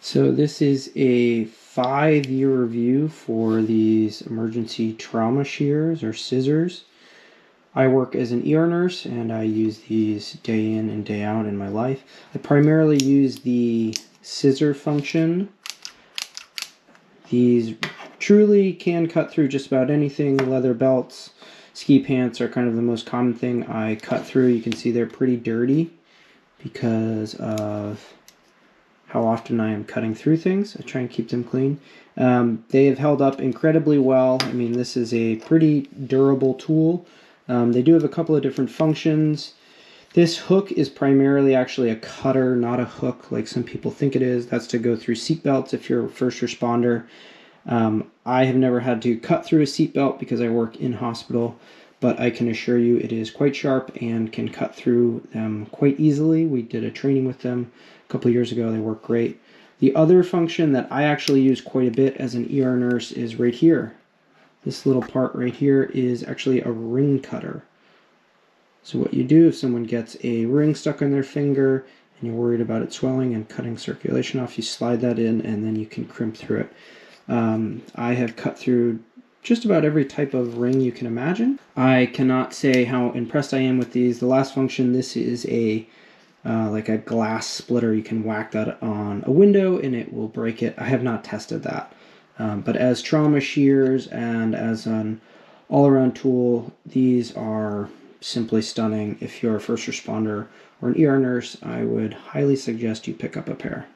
So this is a 5-year review for these emergency trauma shears or scissors. I work as an ER nurse and I use these day in and day out in my life. I primarily use the scissor function. These truly can cut through just about anything. Leather belts, ski pants are kind of the most common thing I cut through. You can see they're pretty dirty because of how often I am cutting through things. I try and keep them clean. They have held up incredibly well. I mean, this is a pretty durable tool. They do have a couple of different functions. This hook is primarily actually a cutter, not a hook like some people think it is. That's to go through seatbelts if you're a first responder. I have never had to cut through a seatbelt because I work in hospital, but I can assure you it is quite sharp and can cut through them quite easily. We did a training with them a couple of years ago. They work great. The other function that I actually use quite a bit as an ER nurse is right here. This little part right here is actually a ring cutter. So what you do if someone gets a ring stuck on their finger and you're worried about it swelling and cutting circulation off, you slide that in and then you can crimp through it. I have cut through just about every type of ring you can imagine. I cannot say how impressed I am with these. The last function, this is a like a glass splitter. You can whack that on a window and it will break it. I have not tested that. But as trauma shears and as an all-around tool, these are simply stunning. If you're a first responder or an ER nurse, I would highly suggest you pick up a pair.